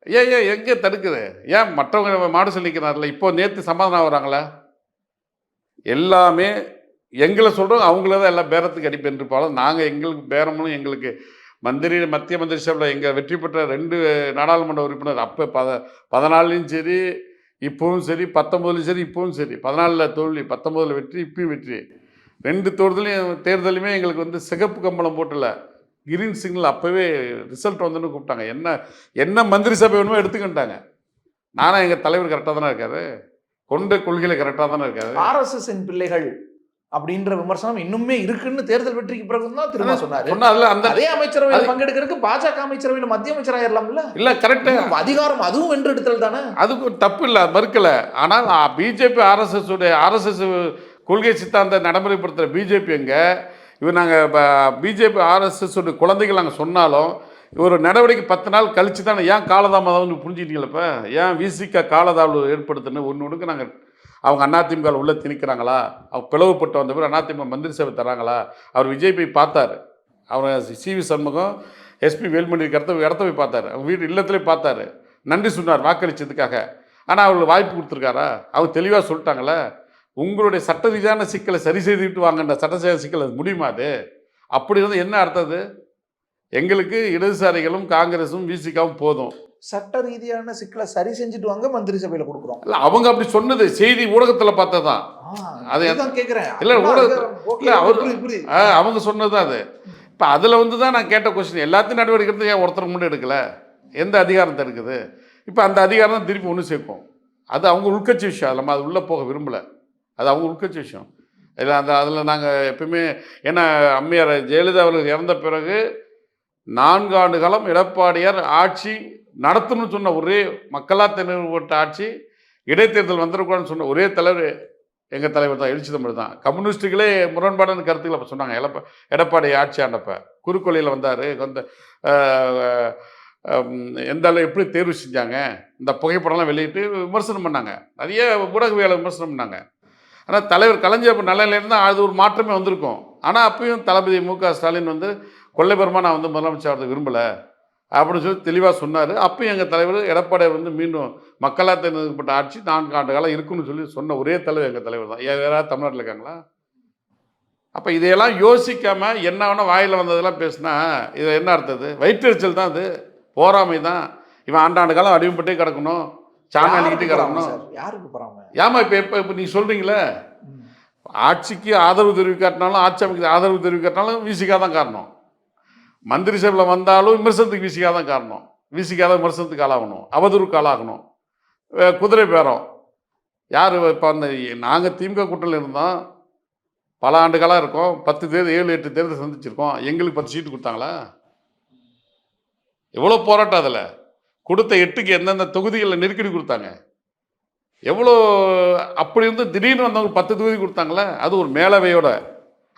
ஏன் எங்கே தடுக்குது? ஏன் மற்றவங்க மாடு சொல்லிக்கிறார்ல, இப்போ நேற்று சமாதானம் வராங்களா? எல்லாமே எங்களை சொல்கிறோம், அவங்கள தான் எல்லாம் பேரத்துக்கு அடிப்பென்றிருப்பாலும் நாங்கள் எங்களுக்கு பேரமும் எங்களுக்கு மத்திய மந்திரி சபையில் எங்கள் வெற்றி பெற்ற 2 நாடாளுமன்ற உறுப்பினர் அப்போ 14லையும் சரி இப்போவும் சரி, 19லையும் சரி இப்போவும் சரி, 14ல் தோல்வி, 19ல் வெற்றி, இப்பயும் வெற்றி. 2 தேர்தலையுமே எங்களுக்கு வந்து சிகப்பு கம்பளம் போட்டல, கிரீன் சிக்னல் அப்போவே ரிசல்ட் வந்துன்னு கூப்பிட்டாங்க. என்ன மந்திரி சபை வேணுமோ எடுத்துக்கிட்டாங்க. நானும் எங்கள் தலைவர் கரெக்டாக தானே இருக்காரு, கொண்ட கொள்கையில் கரெக்டாக தானே இருக்காரு.
RSSன் பிள்ளைகள் அப்படின்ற விமர்சனம் இன்னுமே இருக்குன்னு தேர்தல் வெற்றிக்கு பிறகு தான் திரும்ப சொன்னாரு. அதே அமைச்சரவையில் பங்கெடுக்கிறதுக்கு பாஜக அமைச்சரவையில் மத்திய அமைச்சர் ஆயிரலாம்ல.
இல்ல கரெக்ட்,
அதிகாரம் அதுவும் வென்று எடுத்தல் தானே,
அதுக்கு தப்பு இல்லை, மறுக்கல. ஆனால் பிஜேபி RSS கொள்கை சித்தாந்த நடைமுறைப்படுத்துகிற பிஜேபி எங்க இவர் நாங்கள் பிஜேபி RSS குழந்தைகள் நாங்கள் சொன்னாலும் ஒரு நடவடிக்கை 10 நாள் கழிச்சு தானே ஏன் காலதாமதம்னு புரிஞ்சுக்கிட்டீங்களா? இப்போ ஏன் விசிக காலதாமதம் ஏற்படுத்துன்னு ஒன்றுக்கு நாங்கள் அவங்க அதிமுக உள்ளே திணிக்கிறாங்களா, அவங்க பிளவுப்பட்டு வந்த பிறகு அதிமுக மந்திரி சபை தராங்களா? அவர் விஜய் போய் பார்த்தார், அவர் CV சண்முகம் SP வேல்மணி இடத்த போய் பார்த்தார், அவங்க வீடு இல்லத்திலே பார்த்தாரு, நன்றி சொன்னார் வாக்களித்ததுக்காக. ஆனால் அவங்களுக்கு வாய்ப்பு கொடுத்துருக்காரா? அவங்க தெளிவாக சொல்லிட்டாங்களே, உங்களுடைய சட்ட ரீதியான சிக்கலை சரி செய்துவிட்டு வாங்கன்ற சட்ட சிக்கல் அது முடியுமா? அது அப்படி இருந்தால் என்ன அர்த்தது? எங்களுக்கு இடதுசாரிகளும் காங்கிரஸும் விசிகாவும் போதும்,
சட்ட ரீதியான சிக்கலை சரி செஞ்சுட்டு வாங்க மந்திரி சபையில கொடுக்குறோம்.
இல்லை அவங்க அப்படி சொன்னது செய்தி ஊடகத்தில் பார்த்ததான்.
அதுதான் கேட்குறேன்.
இல்லை ஊடகத்தில் அவங்க சொன்னது தான் அது. இப்போ அதில் வந்து தான் நான் கேட்ட கொஸ்டின், எல்லாத்தையும் நடவடிக்கை எடுத்து ஏன் ஒருத்தருக்கு மட்டும் எடுக்கலை? எந்த அதிகாரத்தை இருக்குது? இப்போ அந்த அதிகாரம் தான் திருப்பி ஒன்று சேர்க்கும். அது அவங்க உள்கட்சி விஷயம், அதில் நம்ம அது உள்ளே போக விரும்பலை, அது அவங்க உள்கட்சி விஷயம். இல்லை அதில் நாங்கள் எப்பவுமே, ஏன்னா அம்மையார் ஜெயலலிதா அவர்கள் இறந்த பிறகு 4 ஆண்டு காலம் எடப்பாடியார் ஆட்சி நடத்தணும்னு சொன்ன ஒரே மக்களால் தேர்ந்தெடுக்கப்பட்ட ஆட்சி இடைத்தேர்தல் வந்துடக்கூடாதுன்னு சொன்ன ஒரே தலைவர் எங்கள் தலைவர் தான், எழுச்சி தமிழ் தான். கம்யூனிஸ்டுகளே முரண்பாடான கருத்துக்களை அப்போ சொன்னாங்க. எடப்பாடி ஆட்சி ஆண்டப்ப குறுக்கொள்ளையில் வந்தார், வந்து எந்த அளவு எப்படி தேர்வு செஞ்சாங்க, இந்த புகைப்படம்லாம் வெளியிட்டு விமர்சனம் பண்ணாங்க. நிறைய ஊடகவியலை விமர்சனம் பண்ணாங்க. ஆனால் தலைவர் கலைஞர் நிலையில இருந்தால் அது ஒரு மாற்றமே வந்திருக்கும். ஆனால் அப்பயும் தளபதி மு.க. ஸ்டாலின் வந்து கொள்ளைபரமாக நான் வந்து முதலமைச்சர் ஆகிறது விரும்பலை அப்படின்னு சொல்லி தெளிவாக சொன்னார். அப்பயும் எங்கள் தலைவர் எடப்பாடியார் வந்து மீண்டும் மக்களால் தேர்ந்தெடுக்கப்பட்ட ஆட்சி 4 ஆண்டு காலம் இருக்குன்னு சொல்லி சொன்ன ஒரே தலைவர் எங்கள் தலைவர் தான். யாராவது தமிழ்நாட்டில் இருக்காங்களா? அப்போ இதையெல்லாம் யோசிக்காமல் என்ன வேணால் வாயில் வந்ததெல்லாம் பேசினா இது என்ன அர்த்தது? வயிற்றெரிச்சல் தான், அது போராமை தான். இவன் ஆண்டாண்டு காலம் அடிமைப்பட்டே கிடக்கணும், சாணம் அடிக்கிட்டே கிடக்கணும்.
யாருக்கு போறாம?
ஏமா இப்போ நீங்கள் சொல்கிறீங்களே, ஆட்சிக்கு ஆதரவு தெரிவிக்காட்டினாலும் ஆட்சி அமைக்க ஆதரவு தெரிவிக்காட்டினாலும் விசிகா தான் காரணம். மந்திரி சபையில் வந்தாலும் விமர்சனத்துக்கு விசிகா தான் காரணம். விசிகா தான் விமர்சனத்துக்கு ஆளாகணும், அவதூறுக்கு ஆளாகணும். குதிரை பேரம் யார் இப்போ அந்த நாங்கள் திமுக கூட்டணியில் இருந்தோம், பல ஆண்டு காலம் இருக்கோம், 10 தேர்தல் 7-8 தேர்தல் சந்திச்சிருக்கோம். எங்களுக்கு 10 சீட்டு கொடுத்தாங்களா? எவ்வளோ போராட்டம் அதில் கொடுத்த 8க்கு எந்தெந்த தொகுதிகளில் நெருக்கடி கொடுத்தாங்க, எவ்வளோ. அப்படி இருந்து திடீர்னு வந்தவங்க 10 தொகுதி கொடுத்தாங்களே, அது ஒரு மேலவையோட,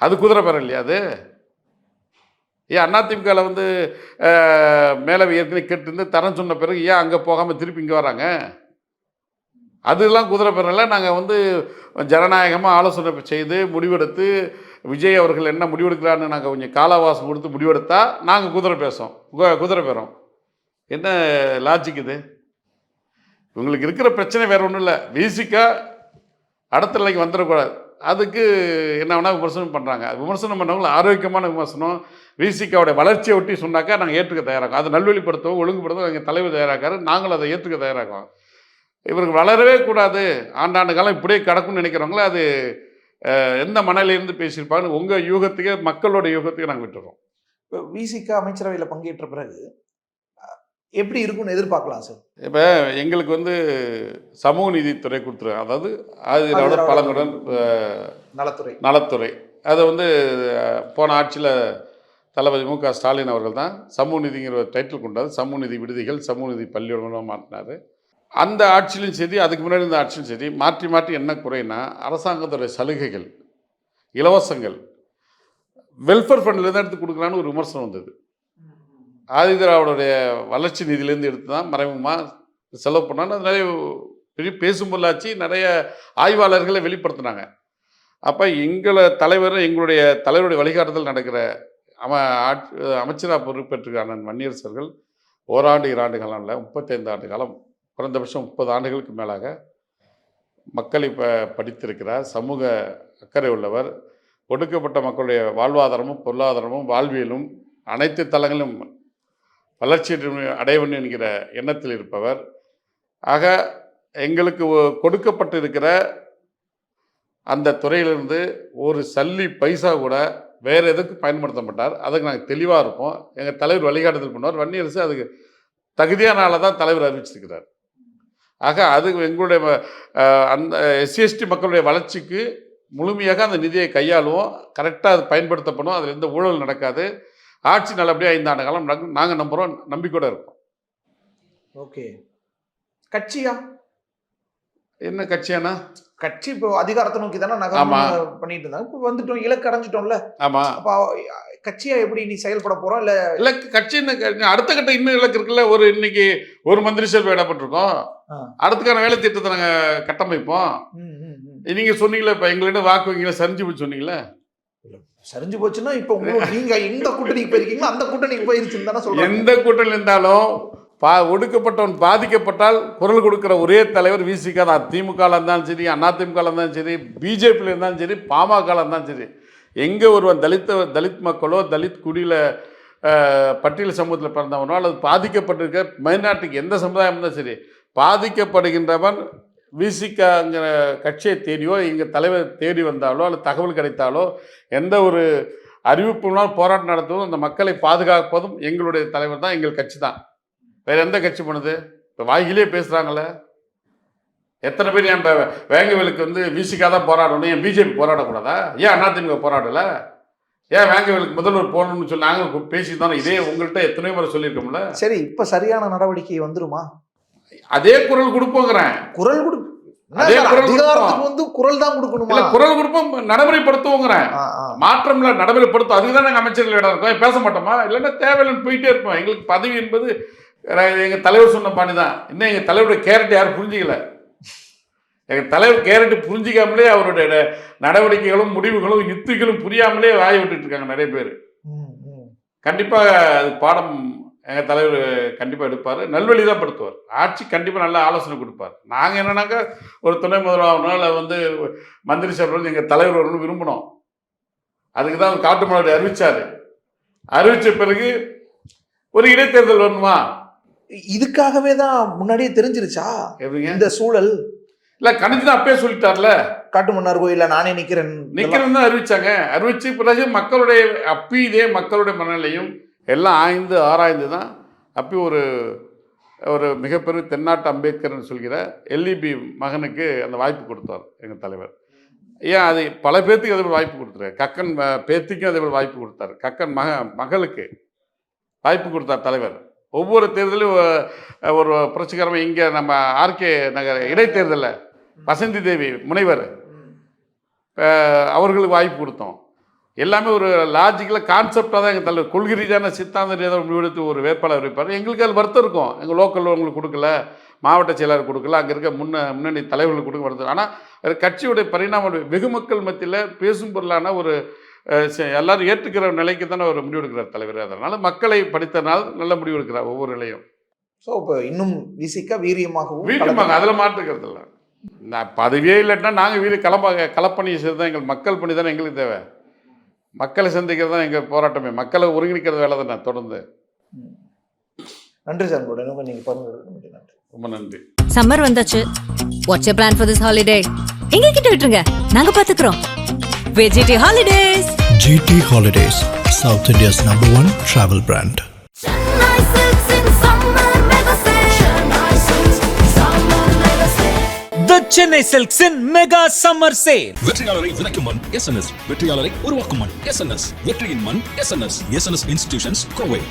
அது குதிரை பேரம் இல்லையா? அது ஏன் அதிமுகவில் வந்து மேலவை ஏற்கனவே கேட்டு தரம் சொன்ன பிறகு ஏன் அங்கே போகாமல் திருப்பி இங்கே வராங்க? அதெல்லாம் குதிரை பேரம் இல்லை. நாங்கள் வந்து ஜனநாயகமாக ஆலோசனை செய்து முடிவெடுத்து விஜய் அவர்கள் என்ன முடிவெடுக்கிறான்னு நாங்கள் கொஞ்சம் காலாவாசம் கொடுத்து முடிவெடுத்தா நாங்கள் குதிரை பேரம். என்ன லாஜிக் இது? இவங்களுக்கு இருக்கிற பிரச்சனை வேறு ஒன்றும் இல்லை. விசிகா அடுத்த நிலைக்கு வந்துடக்கூடாது. அதுக்கு என்ன வேணால் விமர்சனம் பண்ணுறாங்க. விமர்சனம் பண்ணவங்கள ஆரோக்கியமான விமர்சனம், விசிகாவுடைய வளர்ச்சியை ஒட்டி சொன்னாக்கா நாங்கள் ஏற்றுக்க தயாராகும். அதை நல்வழிப்படுத்தவும் ஒழுங்குபடுத்தவும் எங்கள் தலைவர் தயாராக்காரு, நாங்களும் அதை ஏற்றுக்க தயாராகும். இவருக்கு வளரவே கூடாது, ஆண்டாண்டு காலம் இப்படியே கிடக்கும்னு நினைக்கிறவங்களே அது எந்த மனநிலையிலிருந்து பேசியிருப்பாங்கன்னு உங்கள் யூகத்துக்கே மக்களோட யூகத்துக்கு நாங்கள் விட்டுறோம்.
இப்போ விசிகா அமைச்சரவையில் பங்கேற்ற பிறகு எப்படி இருக்கும்னு எதிர்பார்க்கலாம் சார்?
இப்போ எங்களுக்கு வந்து சமூக நீதித்துறை கொடுத்துருக்காங்க, அதாவது ஆதிதிராவிட பழங்குடன் நலத்துறை. அதை வந்து போன ஆட்சியில் தளபதி மு.க. ஸ்டாலின் அவர்கள் தான் சமூக நீதிங்கிற டைட்டில் கொண்டாது. சமூக நீதி விடுதிகள், சமூக நீதி பள்ளியோட மாற்றினார். அந்த ஆட்சியிலும் சரி, அதுக்கு முன்னாடி இந்த ஆட்சியும் சரி, மாற்றி மாற்றி என்ன குறைனா அரசாங்கத்துடைய சலுகைகள், இலவசங்கள், வெல்ஃபேர் ஃபண்ட்லேருந்து எடுத்து கொடுக்கலான்னு ஒரு விமர்சனம் வந்தது. ஆதிதிராவிடைய வளர்ச்சி நிதியிலேருந்து எடுத்து தான் மறைமுகமாக செலவு பண்ணான்னு அது நிறைய பெரிய பேசும் பொருளாச்சு. நிறைய ஆய்வாளர்களை வெளிப்படுத்தினாங்க. அப்போ எங்களுடைய தலைவருடைய வழிகாட்டுதல் நடக்கிற அமைச்சராக பொறுப்பேற்றிருக்க அண்ணன் வன்னியரசர்கள் ஓராண்டு 2 காலம் இல்லை, 35 ஆண்டு காலம், குறைந்தபட்சம் 30 ஆண்டுகளுக்கு மேலாக மக்களை படித்திருக்கிறார். சமூக அக்கறை உள்ளவர். ஒடுக்கப்பட்ட மக்களுடைய வாழ்வாதாரமும் பொருளாதாரமும் வாழ்வியலும் அனைத்து தளங்களிலும் வளர்ச்சி அடைய வேண்டும் என்கிற எண்ணத்தில் இருப்பவர். ஆக எங்களுக்கு கொடுக்கப்பட்டிருக்கிற அந்த துறையிலிருந்து ஒரு சல்லி பைசா கூட வேறு எதுக்கு பயன்படுத்த மாட்டார். அதுக்கு நாங்கள் தெளிவாக இருப்போம். எங்கள் தலைவர் வழிகாட்டுதல் பண்ணுவார். வன்னியரசு அதுக்கு தகுதியான ஆளை தான் தலைவர் அறிவிச்சிருக்கிறார். ஆக அது எங்களுடைய அந்த எஸ்சி/எஸ்டி மக்களுடைய வளர்ச்சிக்கு முழுமையாக அந்த நிதியை கையாளுவோம். கரெக்டாக அது பயன்படுத்தப்படும். அதில் எந்த ஊழல் நடக்காது. ஆட்சி நல்லபடியாக 5 ஆண்டு காலம் நடக்கும். நாங்கள் நம்புகிறோம், நம்பிக்கையோடு இருக்கோம்.
ஓகே. கட்சியா
என்ன கட்சியானா?
கட்சி இப்போ அதிகாரத்தை நோக்கி தானே நகரம் பண்ணிட்டு இருந்தாங்க. இப்போ வந்துட்டோம், இலக்கு அடைஞ்சிட்டோம்ல.
ஆமாம்.
அப்போ கட்சியா எப்படி நீ செயல்பட போகிறோம்? இல்லை
இலக்கு கட்சி அடுத்த கட்ட இன்னும் இலக்கு இருக்குல்ல. இன்னைக்கு ஒரு மந்திரி சபை இடப்பட்டிருக்கோம். அடுத்துக்கான வேலை திட்டத்தை நாங்கள் கட்டமைப்போம். நீங்கள் சொன்னீங்களே, இப்போ எங்கள்கிட்ட வாக்கு வங்கியில் சரிஞ்சு போய் சொன்னீங்களே.
சரிஞ்சு போச்சுன்னா இப்போ நீங்க எந்த கூட்டணிக்கு போயிருக்கீங்களோ அந்த கூட்டணிக்கு போயிருச்சுன்னு தானே சொல்றேன்.
எந்த கூட்டணி இருந்தாலும் ஒடுக்கப்பட்டவன் பாதிக்கப்பட்டால் குரல் கொடுக்குற ஒரே தலைவர் விசிகா தான். திமுகவில் இருந்தாலும் சரி, அதிமுகவில் இருந்தாலும் சரி, பிஜேபியில் இருந்தாலும் சரி, பாமகவில் இருந்தாலும் சரி, எங்கே ஒருவன் தலித் மக்களோ தலித் குடியில் பட்டியல் சமூகத்தில் பிறந்தவனோ அல்லது பாதிக்கப்பட்டிருக்க மைனாரிட்டிக்கு எந்த சமுதாயம் இருந்தாலும் சரி, பாதிக்கப்படுகின்றவன் விசிகாங்கிற கட்சியை தேடியோ எங்கள் தலைவர் தேடி வந்தாலோ அல்லது தகவல் கிடைத்தாலோ எந்த ஒரு அறிவிப்புனாலும் போராட்டம் நடத்துவதும் அந்த மக்களை பாதுகாப்பதும் எங்களுடைய தலைவர் தான், எங்கள் கட்சி தான். வேறு எந்த கட்சி பண்ணுது? இப்போ வாயிலே பேசுகிறாங்களே. எத்தனை பேர் என் வேங்கவேலுக்கு வந்து விசிகா தான் போராடணும், என் பிஜேபி போராடக்கூடாதா? ஏன் அதிமுக போராடலை? ஏன் வேங்கவேலுக்கு முதல்வர் போகணும்னு சொல்லி நாங்கள் பேசி தானே இதே உங்கள்கிட்ட எத்தனையோ முறை சொல்லியிருக்கோம்ல.
சரி, இப்போ சரியான நடவடிக்கை வந்துருமா?
அதே குரல் கொடுப்போங்கிறேன்.
குரல்
அதே குரல்
அதிகாரத்துக்கு வந்து குரல் தான்
இல்ல
கொடுக்கணுமா?
குரல் கொடுப்போம், நடைமுறைப்படுத்துவோங்கிறேன்.
ஆ, ஆ.
மாற்றம்ல நடைமுறைப்படுத்தும். அதுக்கு தான் நாங்கள் அமைச்சர்கள் இடம் இருக்கோம். பேச மாட்டோமா? இல்லைன்னா தேவையில்லைன்னு போயிட்டே இருப்போம். எங்களுக்கு பதவி என்பது எங்க தலைவர் சொன்ன பாணி தான். இன்னும் எங்க தலைவருடைய கேரக்டர் யாரும் புரிஞ்சிக்கல. எங்க தலைவர் கேரக்டர் புரிஞ்சிக்காமலே அவருடைய நடவடிக்கைகளும் முடிவுகளும் யுக்திகளும் புரியாமலே வாய விட்டுட்டு இருக்காங்க நிறைய பேர். கண்டிப்பா அது பாடம் எங்க தலைவர் கண்டிப்பா எடுப்பாரு. நல்வழி தான் படுத்துவார். ஆட்சி கண்டிப்பா நல்ல ஆலோசனை கொடுப்பார். நாங்க என்னன்னாக்கா ஒரு துணை முதல்வராக வந்து மந்திரி சபை வந்து எங்க தலைவர் வரணும்னு விரும்பினோம். அதுக்கு தான் அவர் காட்டு மாநாடு அறிவிச்சாரு. அறிவிச்ச பிறகு ஒரு இடைத்தேர்தல் வரணுமா?
இதுக்காகவே தான் முன்னாடியே தெரிஞ்சிருச்சா
எப்படிங்க?
இந்த சூழல்?
இல்ல கணிச்சு தான் அப்பயே சொல்லிட்டார்ல.
காட்டு மன்னார் கோயில்ல நானே நிக்கிறேன்
தான் அறிவிச்சாங்க. அறிவிச்ச பிறகு மக்களுடைய இதே மக்களுடைய மனநிலையும் எல்லாம் ஆய்ந்து ஆராய்ந்து தான் அப்பி ஒரு மிகப்பெரிய தென்னாட்டு அம்பேத்கர்னு சொல்கிற எல்இபி மகனுக்கு அந்த வாய்ப்பு கொடுத்தார் எங்கள் தலைவர். ஏன் அது பல பேர்த்துக்கு அதே வாய்ப்பு கொடுத்துரு. கக்கன் பேத்திக்கும் அதே வாய்ப்பு கொடுத்தாரு. கக்கன் மகளுக்கு வாய்ப்பு கொடுத்தார் தலைவர். ஒவ்வொரு தேர்தலும் ஒரு புரட்சிகரமாக இங்கே நம்ம ஆர்கே நகர் இடைத்தேர்தலில் வசந்தி தேவி முனைவர் அவர்களுக்கு வாய்ப்பு கொடுத்தோம். எல்லாமே ஒரு லாஜிக்கலாக கான்செப்டாக தான் எங்கள் தலைவர் கொள்கை ரீதியான சித்தாந்த ரீதியாக முடிவெடுத்து ஒரு வேட்பாளர் வைப்பார். எங்களுக்கு அது வருத்தம் இருக்கும். எங்கள் லோக்கலில் உங்களுக்கு கொடுக்கல, மாவட்ட செயலாளர் கொடுக்கல, அங்கே இருக்க முன்னணி தலைவர்களுக்கு கொடுக்க வருத்தம். ஆனால் கட்சியுடைய பரிணாம வெகு மக்கள் மத்தியில் பேசும் பொருளான ஒரு எல்லாரும் ஏற்றுக்கிற நிலைக்கு தானே ஒரு முடிவெடுக்கிறார் தலைவர். அதனால் மக்களை படித்தனால் நல்ல முடிவு எடுக்கிறார் ஒவ்வொரு நிலையும்.
ஸோ இப்போ இன்னும் விசிக்க
வீரியமாக அதில் மாற்றுக்கிறது இல்லை. நான் பதவியே இல்லைன்னா நாங்கள் களப்பணி செய்து தான் எங்கள் மக்கள் பணி தானே எங்களுக்கு தேவை. மக்களை சந்திக்கிறது தான் எங்கள் போராட்டமே. மக்களை ஒருங்கிணைக்கிறது வேலை தானே தொடர்ந்து.
நன்றி சார். நீங்கள் பாருங்க.
ரொம்ப நன்றி.
சம்மர் வந்தாச்சு. What's your plan for this holiday? எங்க கிட்ட விட்டுருங்க, நாங்க பாத்துக்கிறோம். VGT Holidays.
GT Holidays, South India's #1 travel brand.
The Chennai Silks in Mega Summer Sale.
வெற்றியாளரை விதைக்கும் மண் SNS. வெற்றியாளரை உருவாக்கும் மண் SNS. வெற்றியின் மண் SNS. SNS Institutions, Kovai.